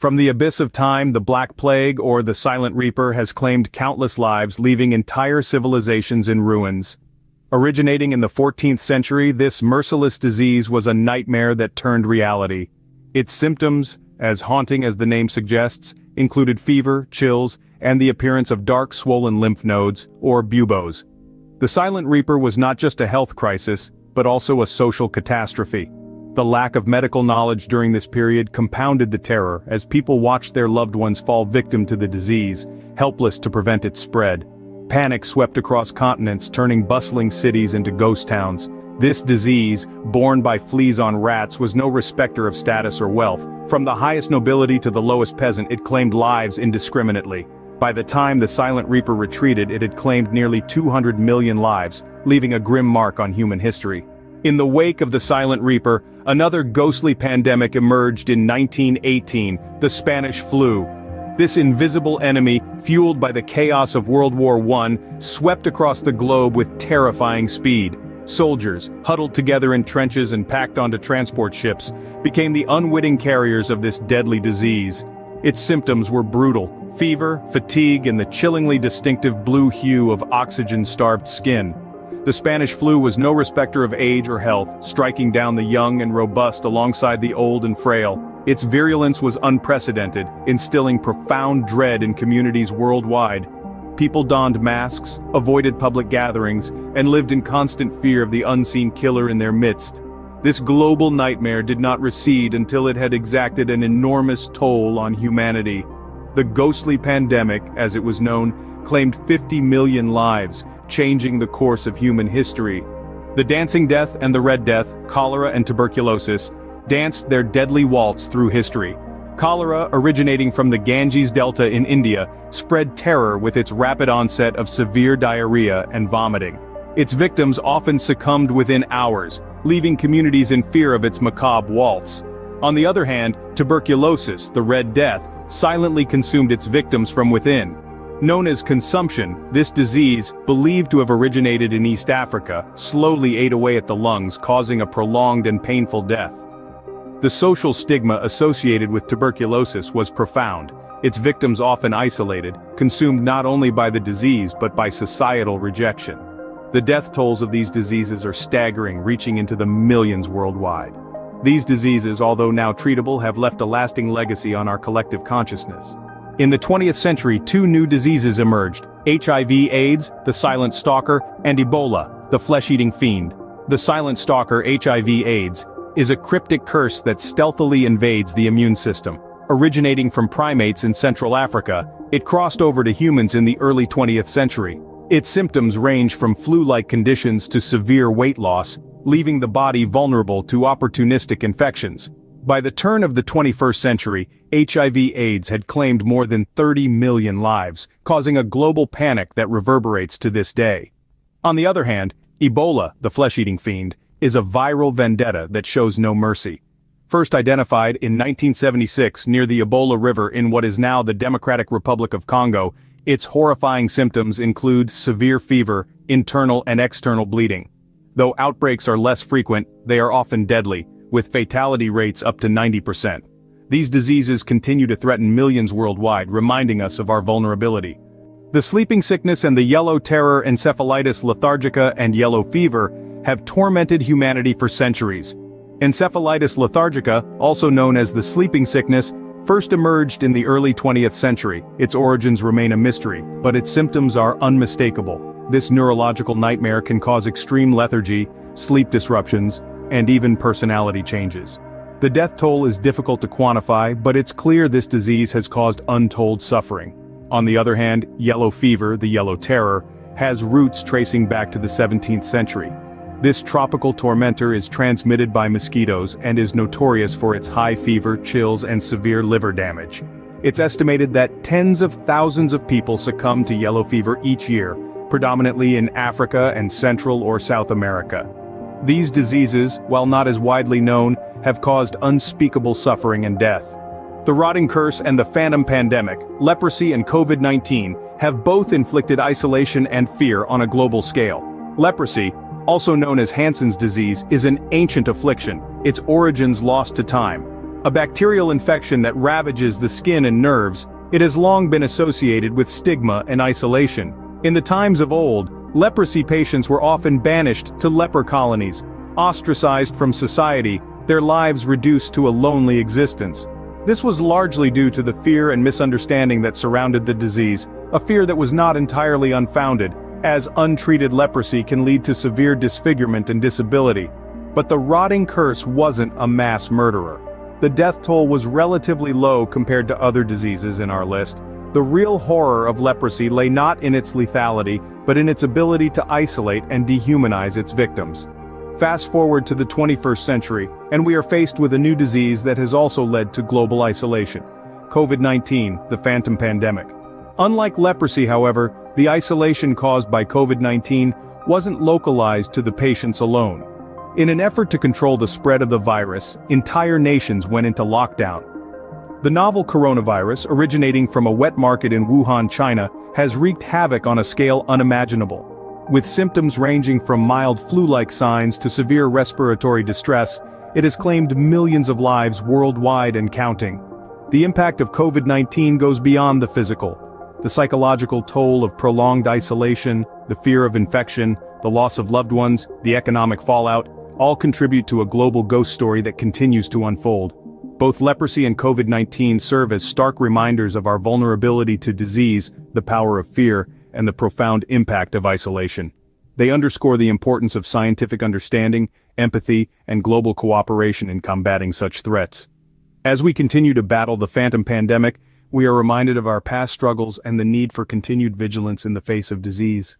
From the abyss of time, the Black Plague or the Silent Reaper has claimed countless lives, leaving entire civilizations in ruins. Originating in the 14th century, this merciless disease was a nightmare that turned reality. Its symptoms, as haunting as the name suggests, included fever, chills, and the appearance of dark swollen lymph nodes, or buboes. The Silent Reaper was not just a health crisis, but also a social catastrophe. The lack of medical knowledge during this period compounded the terror as people watched their loved ones fall victim to the disease, helpless to prevent its spread. Panic swept across continents, turning bustling cities into ghost towns. This disease, borne by fleas on rats, was no respecter of status or wealth. From the highest nobility to the lowest peasant, it claimed lives indiscriminately. By the time the Silent Reaper retreated, it had claimed nearly 200 million lives, leaving a grim mark on human history. In the wake of the Silent Reaper, another ghostly pandemic emerged in 1918, the Spanish flu. This invisible enemy, fueled by the chaos of World War I, swept across the globe with terrifying speed. Soldiers, huddled together in trenches and packed onto transport ships, became the unwitting carriers of this deadly disease. Its symptoms were brutal: fever, fatigue, and the chillingly distinctive blue hue of oxygen-starved skin. The Spanish flu was no respecter of age or health, striking down the young and robust alongside the old and frail. Its virulence was unprecedented, instilling profound dread in communities worldwide. People donned masks, avoided public gatherings, and lived in constant fear of the unseen killer in their midst. This global nightmare did not recede until it had exacted an enormous toll on humanity. The ghostly pandemic, as it was known, claimed 50 million lives, changing the course of human history. The Dancing Death and the Red Death, cholera and tuberculosis, danced their deadly waltz through history. Cholera, originating from the Ganges Delta in India, spread terror with its rapid onset of severe diarrhea and vomiting. Its victims often succumbed within hours, leaving communities in fear of its macabre waltz. On the other hand, tuberculosis, the Red Death, silently consumed its victims from within. Known as consumption, this disease, believed to have originated in East Africa, slowly ate away at the lungs, causing a prolonged and painful death. The social stigma associated with tuberculosis was profound, its victims often isolated, consumed not only by the disease but by societal rejection. The death tolls of these diseases are staggering, reaching into the millions worldwide. These diseases, although now treatable, have left a lasting legacy on our collective consciousness. In the 20th century, two new diseases emerged: HIV/AIDS, the Silent Stalker, and Ebola, the flesh-eating Fiend. The Silent Stalker, HIV/AIDS, is a cryptic curse that stealthily invades the immune system. Originating from primates in Central Africa, it crossed over to humans in the early 20th century. Its symptoms range from flu-like conditions to severe weight loss, leaving the body vulnerable to opportunistic infections. By the turn of the 21st century, HIV/AIDS had claimed more than 30 million lives, causing a global panic that reverberates to this day. On the other hand, Ebola, the flesh-eating Fiend, is a viral vendetta that shows no mercy. First identified in 1976 near the Ebola River in what is now the Democratic Republic of Congo, its horrifying symptoms include severe fever, internal and external bleeding. Though outbreaks are less frequent, they are often deadly, with fatality rates up to 90%. These diseases continue to threaten millions worldwide, reminding us of our vulnerability. The sleeping sickness and the yellow terror, encephalitis lethargica and yellow fever, have tormented humanity for centuries. Encephalitis lethargica, also known as the sleeping sickness, first emerged in the early 20th century. Its origins remain a mystery, but its symptoms are unmistakable. This neurological nightmare can cause extreme lethargy, sleep disruptions, and even personality changes. The death toll is difficult to quantify, but it's clear this disease has caused untold suffering. On the other hand, yellow fever, the yellow terror, has roots tracing back to the 17th century. This tropical tormentor is transmitted by mosquitoes and is notorious for its high fever, chills, and severe liver damage. It's estimated that tens of thousands of people succumb to yellow fever each year, predominantly in Africa and Central or South America. These diseases, while not as widely known, have caused unspeakable suffering and death. The rotting curse and the phantom pandemic, leprosy and COVID-19, have both inflicted isolation and fear on a global scale. Leprosy, also known as Hansen's disease, is an ancient affliction, its origins lost to time. A bacterial infection that ravages the skin and nerves, it has long been associated with stigma and isolation. In the times of old, leprosy patients were often banished to leper colonies, ostracized from society, their lives reduced to a lonely existence. This was largely due to the fear and misunderstanding that surrounded the disease, a fear that was not entirely unfounded, as untreated leprosy can lead to severe disfigurement and disability. But the rotting curse wasn't a mass murderer. The death toll was relatively low compared to other diseases in our list. The real horror of leprosy lay not in its lethality, but in its ability to isolate and dehumanize its victims. Fast forward to the 21st century, and we are faced with a new disease that has also led to global isolation. COVID-19, the phantom pandemic. Unlike leprosy, however, the isolation caused by COVID-19 wasn't localized to the patients alone. In an effort to control the spread of the virus, entire nations went into lockdown. The novel coronavirus, originating from a wet market in Wuhan, China, has wreaked havoc on a scale unimaginable. With symptoms ranging from mild flu-like signs to severe respiratory distress, it has claimed millions of lives worldwide and counting. The impact of COVID-19 goes beyond the physical. The psychological toll of prolonged isolation, the fear of infection, the loss of loved ones, the economic fallout, all contribute to a global ghost story that continues to unfold. Both leprosy and COVID-19 serve as stark reminders of our vulnerability to disease, the power of fear, and the profound impact of isolation. They underscore the importance of scientific understanding, empathy, and global cooperation in combating such threats. As we continue to battle the phantom pandemic, we are reminded of our past struggles and the need for continued vigilance in the face of disease.